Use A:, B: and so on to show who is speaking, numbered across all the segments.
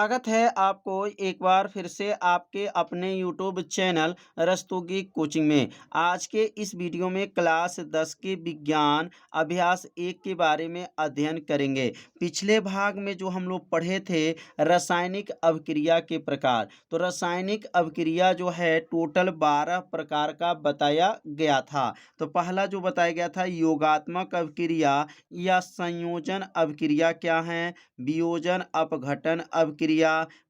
A: स्वागत है आपको एक बार फिर से आपके अपने यूट्यूब चैनल रस्तोगी कोचिंग में। आज के इस वीडियो में क्लास 10 के विज्ञान अभ्यास 1 के बारे में अध्ययन करेंगे। पिछले भाग में जो हम लोग पढ़े थे रासायनिक अभिक्रिया के प्रकार, तो रासायनिक अभिक्रिया जो है टोटल 12 प्रकार का बताया गया था। तो पहला जो बताया गया था योगात्मक अभिक्रिया या संयोजन अभिक्रिया क्या है, वियोजन अपघटन अभिक्रिया,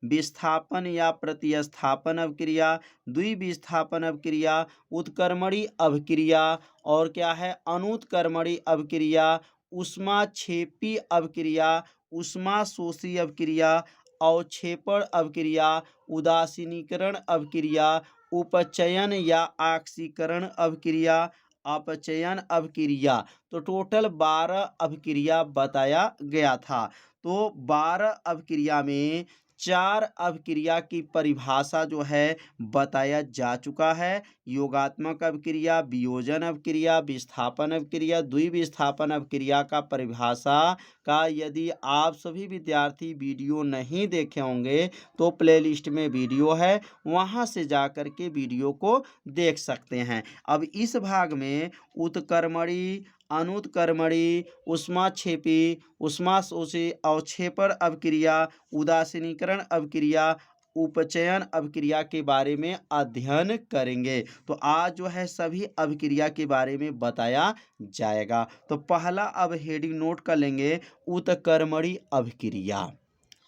A: विस्थापन या प्रतिस्थापन अभिक्रिया, द्विविस्थापन अभिक्रिया, उत्क्रमणीय अभिक्रिया और क्या है अनुत्क्रमणीय अभिक्रिया, ऊष्माक्षेपी अभिक्रिया, ऊष्माशोषी अभिक्रिया, अवक्षेपण अभिक्रिया, उदासीनीकरण अभिक्रिया, उपचयन या ऑक्सीकरण अभिक्रिया, अपचयन अभिक्रिया। तो टोटल 12 अभिक्रिया बताया गया था। तो 12 अभिक्रिया में 4 अभिक्रिया की परिभाषा जो है बताया जा चुका है। योगात्मक अभिक्रिया, वियोजन अभिक्रिया, विस्थापन अभिक्रिया, द्विविस्थापन अभिक्रिया का परिभाषा का यदि आप सभी विद्यार्थी वीडियो नहीं देखे होंगे तो प्लेलिस्ट में वीडियो है, वहां से जाकर के वीडियो को देख सकते हैं। अब इस भाग में उत्क्रमणीय, अनुत्क्रमणीय, ऊष्माक्षेपी, ऊष्माशोषी, अवक्षेपण अभिक्रिया, उदासीनीकरण अभिक्रिया, उपचयन अभिक्रिया के बारे में अध्ययन करेंगे। तो आज जो है सभी अभिक्रिया के बारे में बताया जाएगा। तो पहला अब हेडिंग नोट कर लेंगे, उत्क्रमणीय अभिक्रिया।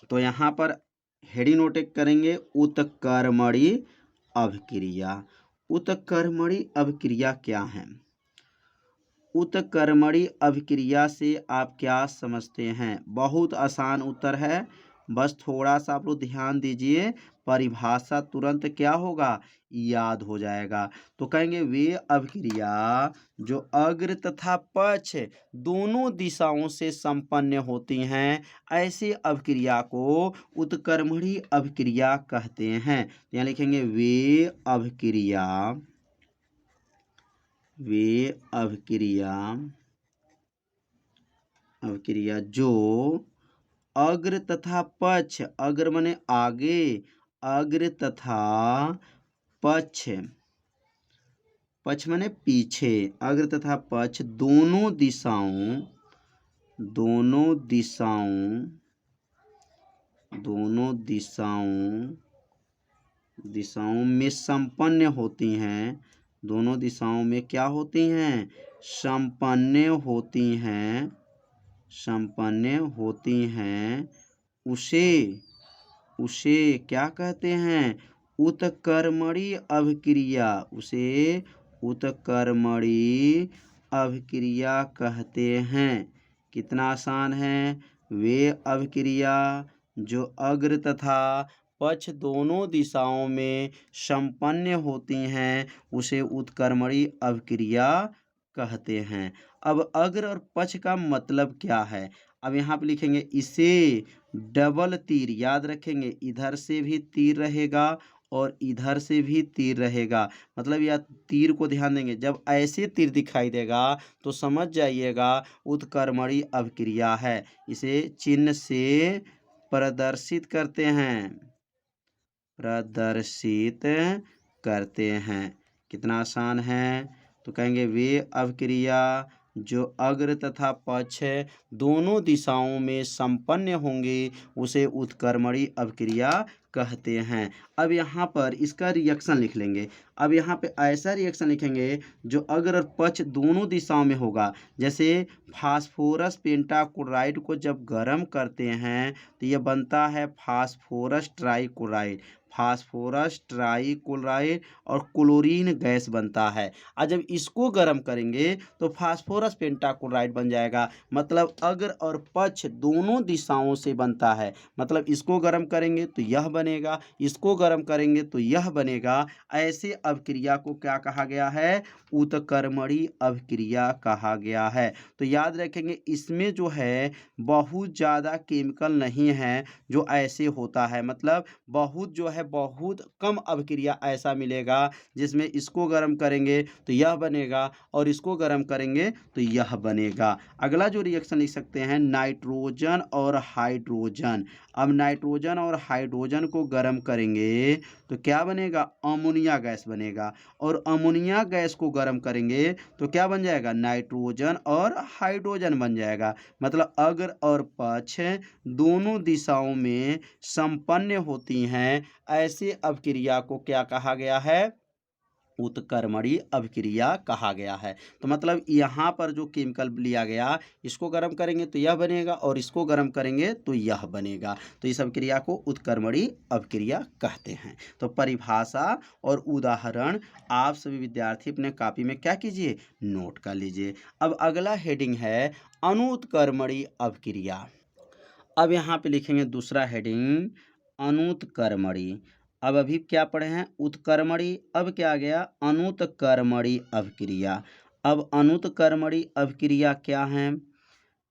A: तो यहाँ पर हेडिंग नोट करेंगे उत्क्रमणीय अभिक्रिया। उत्क्रमणीय अभिक्रिया क्या है? उत्क्रमणीय अभिक्रिया से आप क्या समझते हैं? बहुत आसान उत्तर है, बस थोड़ा सा आप लोग ध्यान दीजिए, परिभाषा तुरंत क्या होगा याद हो जाएगा। तो कहेंगे वे अभिक्रिया जो अग्र तथा पक्ष दोनों दिशाओं से संपन्न होती हैं, ऐसी अभिक्रिया को उत्क्रमणीय अभिक्रिया कहते हैं। यहाँ लिखेंगे वे अभिक्रिया जो अग्र तथा पक्ष, अग्र माने आगे, अग्र तथा पक्ष, पक्ष माने पीछे, अग्र तथा पक्ष दोनों दिशाओं में संपन्न होती हैं। दोनों दिशाओं में क्या होती हैं? संपन्न होती हैं। उसे क्या कहते हैं? उत्क्रमणीय अभिक्रिया। उसे उत्क्रमणीय अभिक्रिया कहते हैं। कितना आसान है। वे अभिक्रिया जो अग्र तथा पक्ष दोनों दिशाओं में संपन्न होती हैं, उसे उत्क्रमणीय अभिक्रिया कहते हैं। अब अग्र और पक्ष का मतलब क्या है? अब यहाँ पे लिखेंगे इसे डबल तीर, याद रखेंगे, इधर से भी तीर रहेगा और इधर से भी तीर रहेगा। मतलब यह तीर को ध्यान देंगे, जब ऐसे तीर दिखाई देगा तो समझ जाइएगा उत्क्रमणीय अभिक्रिया है। इसे चिन्ह से प्रदर्शित करते हैं। कितना आसान है। तो कहेंगे वे अभिक्रिया जो अग्र तथा पक्ष दोनों दिशाओं में संपन्न होंगे, उसे उत्क्रमणीय अभिक्रिया कहते हैं। अब यहाँ पर इसका रिएक्शन लिख लेंगे। अब यहाँ पे ऐसा रिएक्शन लिखेंगे जो अग्र और पक्ष दोनों दिशाओं में होगा। जैसे फास्फोरस पेंटाक्लोराइड को जब गर्म करते हैं तो यह बनता है फास्फोरस ट्राइक्लोराइड। फास्फोरस ट्राइक्लोराइड और क्लोरीन गैस बनता है। और जब इसको गर्म करेंगे तो फास्फोरस पेंटाक्लोराइड बन जाएगा। मतलब अग्र और पक्ष दोनों दिशाओं से बनता है। मतलब इसको गर्म करेंगे तो यह बनेगा, इसको गर्म करेंगे तो यह बनेगा। ऐसे अभिक्रिया को क्या कहा गया है? उत्क्रमणीय अभिक्रिया कहा गया है। तो याद रखेंगे इसमें जो है बहुत ज़्यादा केमिकल नहीं है जो ऐसे होता है। मतलब बहुत जो है बहुत कम अभिक्रिया ऐसा मिलेगा जिसमें इसको गर्म करेंगे तो यह बनेगा और इसको गर्म करेंगे तो यह बनेगा। अगला जो रिएक्शन लिख सकते हैं नाइट्रोजन और हाइड्रोजन। अब नाइट्रोजन और हाइड्रोजन को गर्म करेंगे तो क्या बनेगा, अमोनिया गैस बनेगा और अमोनिया गैस को गर्म करेंगे तो क्या बन जाएगा, नाइट्रोजन और हाइड्रोजन बन जाएगा। मतलब अग्र और पक्ष दोनों दिशाओं में संपन्न होती हैं, ऐसे अभिक्रिया को क्या कहा गया है, उत्कर्मणी अभिक्रिया कहा गया है। तो मतलब यहाँ पर जो केमिकल लिया गया, इसको गर्म करेंगे तो यह बनेगा और इसको गर्म करेंगे तो यह बनेगा, तो इस अभिक्रिया को उत्कर्मणी अभिक्रिया कहते हैं। तो परिभाषा और उदाहरण आप सभी विद्यार्थी अपने कॉपी में क्या कीजिए, नोट कर लीजिए। अब अगला हेडिंग है अनुत्कर्मणी अभिक्रिया। अब यहाँ पे लिखेंगे दूसरा हेडिंग अनुत्कर्मणी। अब अभी क्या पढ़े हैं, उत्कर्मणी, अब क्या आ गया, अनुत्कर्मणी अभिक्रिया। अब अनुत्कर्मणी अभिक्रिया क्या है,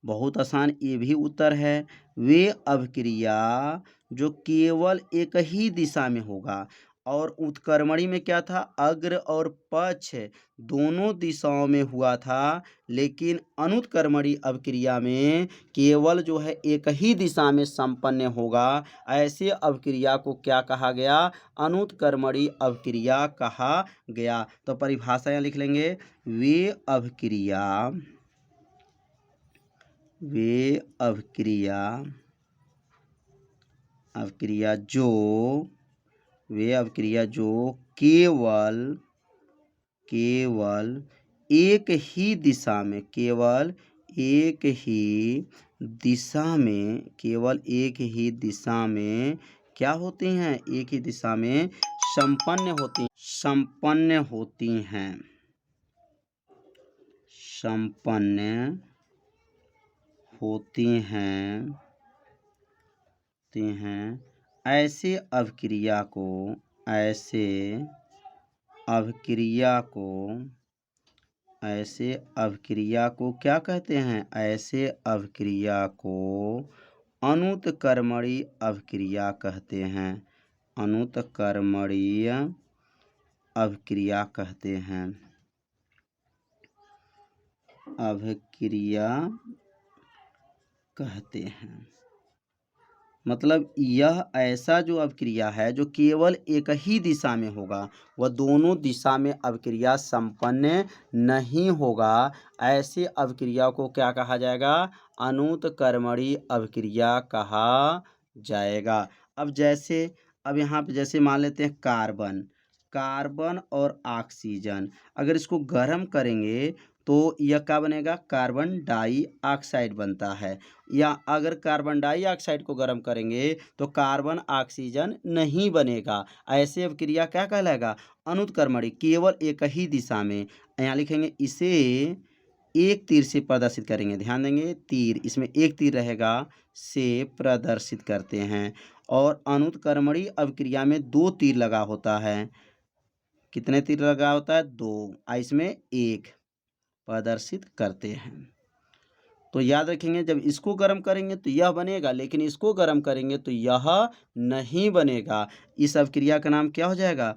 A: बहुत आसान, ये भी उत्तर है। वे अभिक्रिया जो केवल एक ही दिशा में होगा, और उत्कर्मणी में क्या था, अग्र और पक्ष दोनों दिशाओं में हुआ था, लेकिन अनुत्कर्मणी अभिक्रिया में केवल जो है एक ही दिशा में संपन्न होगा, ऐसे अभिक्रिया को क्या कहा गया, अनुत्कर्मणी अभिक्रिया कहा गया। तो परिभाषा यहाँ लिख लेंगे, वे अभिक्रिया जो केवल एक ही दिशा में, केवल एक ही दिशा में क्या होती हैं, एक ही दिशा में संपन्न होती हैं, ऐसे अभिक्रिया को क्या कहते हैं, ऐसे अभिक्रिया को अनुत्कर्मणी अभिक्रिया कहते हैं, अनुत्कर्मणीय अभिक्रिया कहते हैं। मतलब यह ऐसा जो अभिक्रिया है जो केवल एक ही दिशा में होगा, वह दोनों दिशा में अभिक्रिया संपन्न नहीं होगा, ऐसे अभिक्रिया को क्या कहा जाएगा, अनुत्कर्मणी अभिक्रिया कहा जाएगा। अब यहाँ पे जैसे मान लेते हैं कार्बन और ऑक्सीजन, अगर इसको गर्म करेंगे तो यह क्या बनेगा, कार्बन डाइऑक्साइड बनता है। या अगर कार्बन डाइऑक्साइड को गर्म करेंगे तो कार्बन ऑक्सीजन नहीं बनेगा, ऐसे अभिक्रिया क्या कहलाएगा, अनुत्कर्मणी, केवल एक ही दिशा में। यहाँ लिखेंगे इसे एक तीर से प्रदर्शित करेंगे, ध्यान देंगे, तीर, इसमें एक तीर रहेगा, से प्रदर्शित करते हैं। और अनुत्कर्मणी अभिक्रिया में दो तीर लगा होता है, कितने तीर लगा होता है, दो, इसमें एक प्रदर्शित करते हैं। तो याद रखेंगे, जब इसको गर्म करेंगे तो यह बनेगा, लेकिन इसको गर्म करेंगे तो यह नहीं बनेगा। इस अभिक्रिया का नाम क्या हो जाएगा,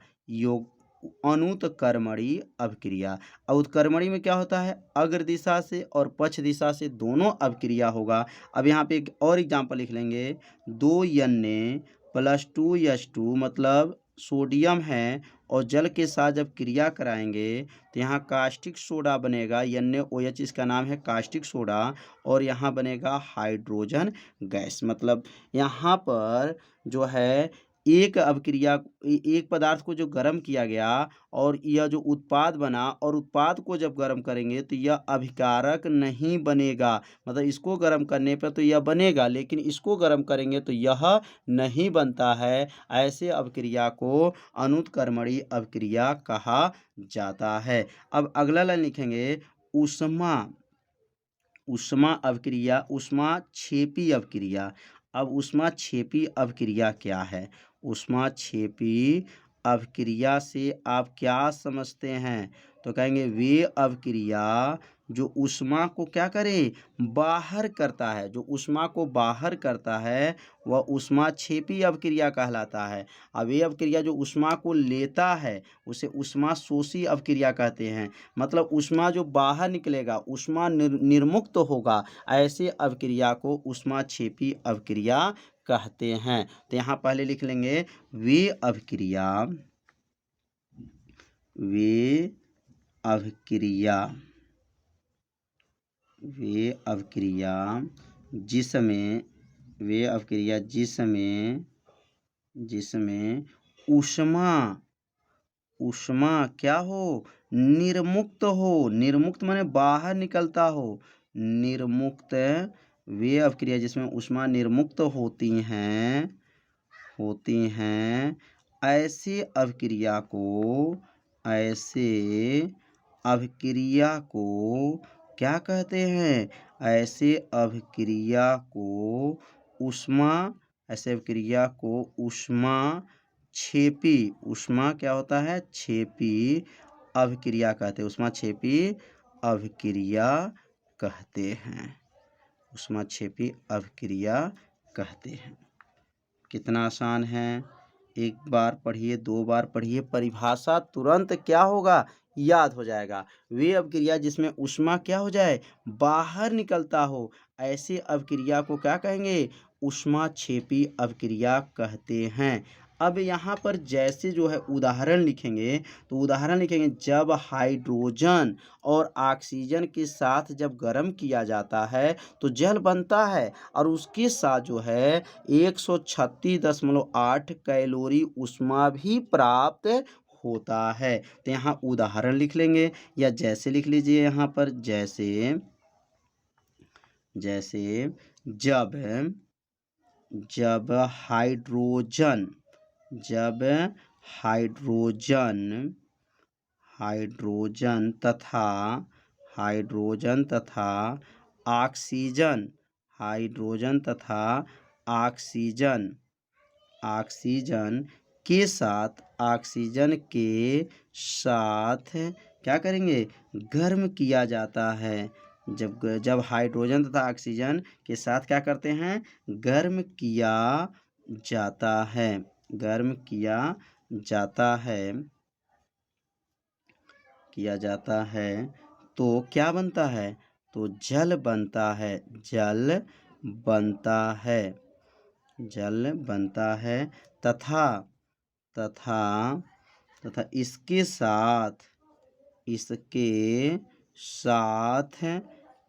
A: अनुत्कर्मणी अभिक्रिया। उत्कर्मणी में क्या होता है, अग्र दिशा से और पक्ष दिशा से दोनों अभिक्रिया होगा। अब यहाँ पे एक और एग्जाम्पल लिख लेंगे, 2Na+2H2 मतलब सोडियम है, और जल के साथ जब क्रिया कराएंगे तो यहाँ कास्टिक सोडा बनेगा, NaOH इसका नाम है कास्टिक सोडा, और यहाँ बनेगा हाइड्रोजन गैस। मतलब यहाँ पर जो है एक पदार्थ को जो गर्म किया गया और यह जो उत्पाद बना, और उत्पाद को जब गर्म करेंगे तो यह अभिकारक नहीं बनेगा। मतलब इसको गर्म करने पर तो यह बनेगा, लेकिन इसको गर्म करेंगे तो यह नहीं बनता है, ऐसे अभिक्रिया को अनुत्कर्मणी अभिक्रिया कहा जाता है। अब अगला लाइन लिखेंगे, ऊष्मा अभिक्रिया, ऊष्माक्षेपी अभिक्रिया। अब ऊष्माक्षेपी अभिक्रिया क्या है, ऊष्माक्षेपी अभिक्रिया से आप क्या समझते हैं, तो कहेंगे वे अभिक्रिया जो ऊष्मा को क्या करे, बाहर करता है, जो ऊष्मा को बाहर करता है वह ऊष्माक्षेपी अभिक्रिया कहलाता है। अब ये अभिक्रिया जो ऊष्मा को लेता है उसे ऊष्माशोषी अभिक्रिया कहते हैं। मतलब ऊष्मा जो बाहर निकलेगा, ऊष्मा निर्मुक्त होगा, ऐसे अभिक्रिया को ऊष्माक्षेपी अभिक्रिया कहते हैं। तो यहाँ पहले लिख लेंगे वे अभिक्रिया जिसमें जिसमें ऊष्मा क्या हो, निर्मुक्त हो। निर्मुक्त माने बाहर निकलता हो। निर्मुक्त वे अभिक्रिया जिसमें ऊष्मा निर्मुक्त होती हैं ऐसे अभिक्रिया को क्या कहते हैं, ऐसे अभिक्रिया को ऊष्मा क्या होता है, क्षेपी अभिक्रिया कहते हैं। ऊष्माक्षेपी अभिक्रिया कहते हैं। कितना आसान है। एक बार पढ़िए, दो बार पढ़िए, परिभाषा तुरंत क्या होगा, याद हो जाएगा। वे अभिक्रिया जिसमें ऊष्मा क्या हो जाए, बाहर निकलता हो, ऐसे अभिक्रिया को क्या कहेंगे, ऊष्माक्षेपी अभिक्रिया कहते हैं। अब यहाँ पर जैसे जो है उदाहरण लिखेंगे, तो उदाहरण लिखेंगे जब हाइड्रोजन और ऑक्सीजन के साथ जब गर्म किया जाता है तो जल बनता है, और उसके साथ जो है 136.8 कैलोरी ऊष्मा भी प्राप्त होता है। तो यहाँ उदाहरण लिख लेंगे, या जैसे लिख लीजिए यहाँ पर, जैसे जब हाइड्रोजन तथा ऑक्सीजन के साथ क्या करेंगे, गर्म किया जाता है। जब हाइड्रोजन तथा ऑक्सीजन के साथ क्या करते हैं, गर्म किया जाता है तो क्या बनता है, तो जल बनता है तथा इसके साथ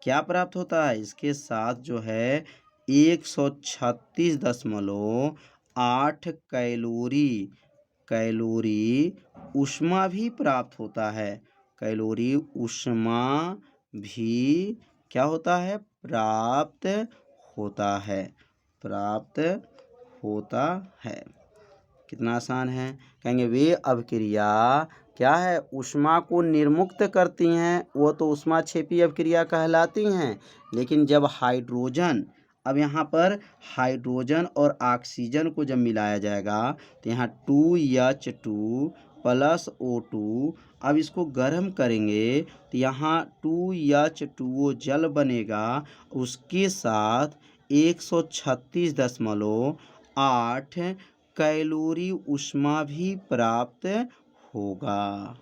A: क्या प्राप्त होता है, इसके साथ जो है 136.8 कैलोरी ऊष्मा भी प्राप्त होता है। कैलोरी ऊष्मा भी क्या होता है, प्राप्त होता है। कितना आसान है। कहेंगे वे अभिक्रिया क्या है, ऊष्मा को निर्मुक्त करती हैं, वो तो ऊष्माक्षेपी अभिक्रिया कहलाती हैं। लेकिन जब अब यहाँ पर हाइड्रोजन और ऑक्सीजन को जब मिलाया जाएगा तो यहाँ 2H2 + O2, अब इसको गर्म करेंगे तो यहाँ 2H2O जल बनेगा, उसके साथ 136.8 कैलोरी ऊष्मा भी प्राप्त होगा।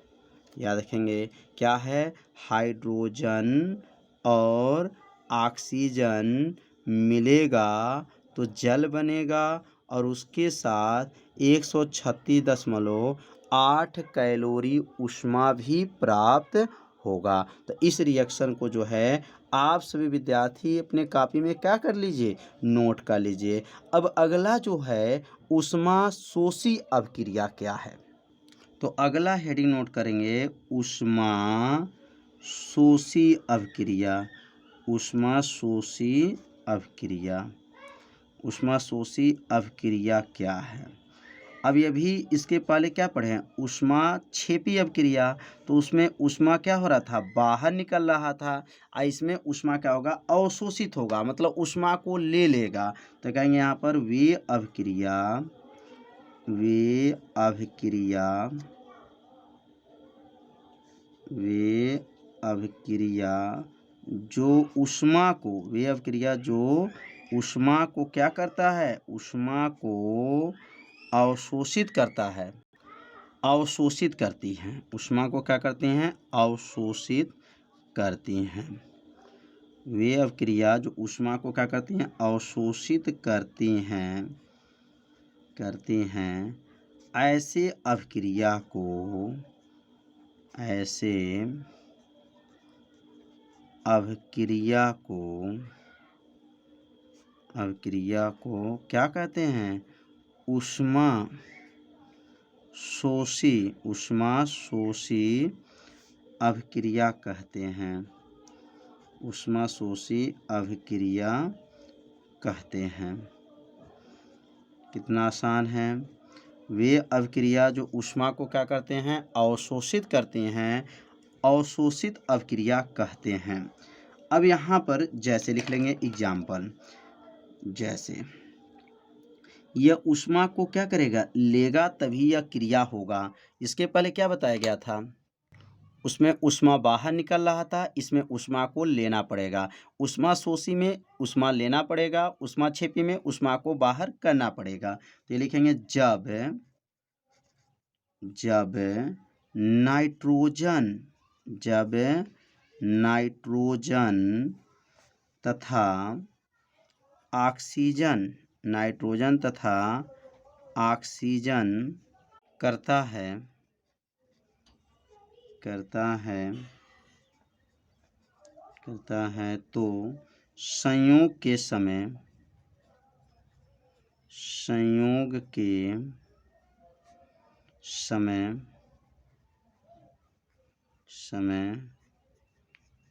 A: याद रखेंगे क्या है, हाइड्रोजन और ऑक्सीजन मिलेगा तो जल बनेगा, और उसके साथ 136.8 कैलोरी ऊष्मा भी प्राप्त होगा। तो इस रिएक्शन को जो है आप सभी विद्यार्थी अपने कॉपी में क्या कर लीजिए, नोट कर लीजिए। अब अगला जो है ऊष्माशोषी अभिक्रिया क्या है, तो अगला हेडिंग नोट करेंगे, ऊष्माशोषी अभिक्रिया क्या है। अब ये भी इसके पहले क्या पढ़े हैं, ऊष्माक्षेपी अभिक्रिया, तो उसमें ऊष्मा क्या हो रहा था, बाहर निकल रहा था, और इसमें ऊष्मा क्या होगा, अवशोषित होगा, मतलब ऊष्मा को ले लेगा। तो कहेंगे यहाँ पर वे अभिक्रिया अभिक्रिया जो ऊष्मा को, वे अभिक्रिया जो ऊष्मा को क्या करता है, ऊष्मा को अवशोषित करता है, अवशोषित करती हैं। ऊष्मा को क्या करती हैं, अवशोषित करती हैं। वे अभिक्रिया जो ऊष्मा को क्या करती हैं, अवशोषित करती हैं, ऐसे अभिक्रिया को क्या कहते हैं, ऊष्मा शोषी अभिक्रिया कहते हैं। ऊष्मा शोषी अभिक्रिया कहते हैं। कितना आसान है। वे अभिक्रिया जो ऊष्मा को क्या करते हैं, अवशोषित करते हैं, अवशोषित अभिक्रिया कहते हैं। अब यहाँ पर जैसे लिख लेंगे एग्जाम्पल, जैसे यह ऊष्मा को क्या करेगा, लेगा तभी यह क्रिया होगा। इसके पहले क्या बताया गया था, उसमें ऊष्मा बाहर निकल रहा था, इसमें ऊष्मा को लेना पड़ेगा। ऊष्मा शोषी में ऊष्मा लेना पड़ेगा, ऊष्मा छेपी में ऊष्मा को बाहर करना पड़ेगा। तो ये लिखेंगे जब नाइट्रोजन तथा ऑक्सीजन करता है तो संयोग के समय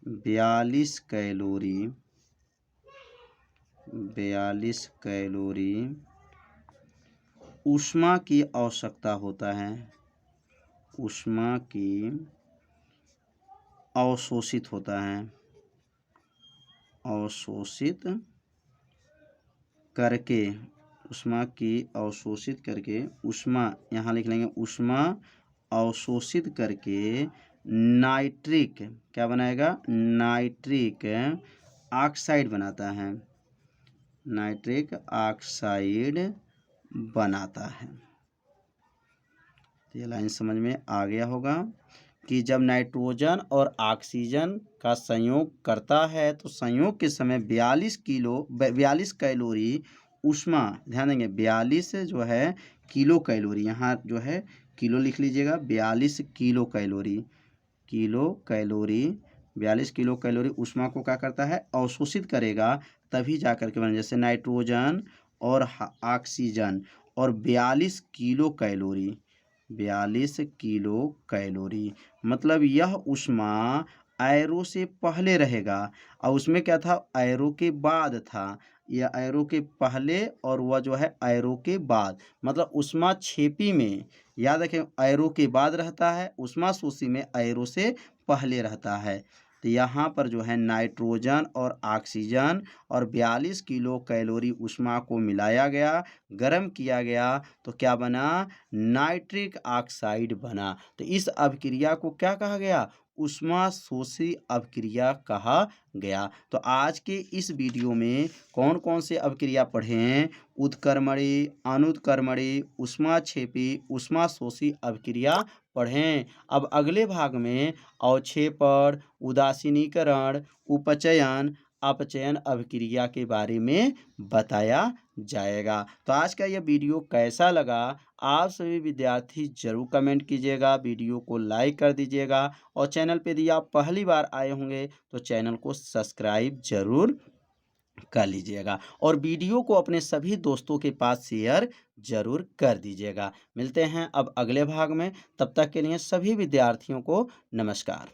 A: 42 कैलोरी ऊष्मा की आवश्यकता होता है, ऊष्मा की अवशोषित होता है, अवशोषित करके ऊष्मा की अवशोषित करके ऊष्मा, यहाँ लिख लेंगे ऊष्मा अवशोषित करके नाइट्रिक क्या बनाएगा, नाइट्रिक ऑक्साइड बनाता है, नाइट्रिक ऑक्साइड बनाता है। तो ये लाइन समझ में आ गया होगा कि जब नाइट्रोजन और ऑक्सीजन का संयोग करता है तो संयोग के समय 42 कैलोरी ऊष्मा, ध्यान देंगे 42 जो है किलो कैलोरी, यहाँ जो है किलो लिख लीजिएगा, 42 किलो कैलोरी 42 किलो कैलोरी ऊष्मा को क्या करता है, अवशोषित करेगा, तभी जा कर के बने। जैसे नाइट्रोजन और ऑक्सीजन और 42 किलो कैलोरी मतलब यह ऊष्मा एरो से पहले रहेगा, और उसमें क्या था, एरो के बाद था। यह एरो के पहले और वह जो है एरो के बाद, मतलब ऊष्मा छेपी में याद रखें एरो के बाद रहता है, ऊष्मा शोषी में एरो से पहले रहता है। तो यहाँ पर जो है नाइट्रोजन और ऑक्सीजन और 42 किलो कैलोरी ऊष्मा को मिलाया गया, गर्म किया गया, तो क्या बना, नाइट्रिक ऑक्साइड बना। तो इस अभिक्रिया को क्या कहा गया, ऊष्मा शोषी अभिक्रिया कहा गया। तो आज के इस वीडियो में कौन कौन से अभिक्रिया पढ़े हैं, उत्क्रमणी, अनुत्क्रमणी, ऊष्मा छेपी, ऊष्मा शोषी अभिक्रिया पढ़ें। अब अगले भाग में अवक्षेपण, उदासीनीकरण, उपचयन, अपचयन अभिक्रिया के बारे में बताया जाएगा। तो आज का यह वीडियो कैसा लगा, आप सभी विद्यार्थी जरूर कमेंट कीजिएगा, वीडियो को लाइक कर दीजिएगा, और चैनल पे यदि आप पहली बार आए होंगे तो चैनल को सब्सक्राइब जरूर कर लीजिएगा, और वीडियो को अपने सभी दोस्तों के पास शेयर जरूर कर दीजिएगा। मिलते हैं अब अगले भाग में, तब तक के लिए सभी विद्यार्थियों को नमस्कार।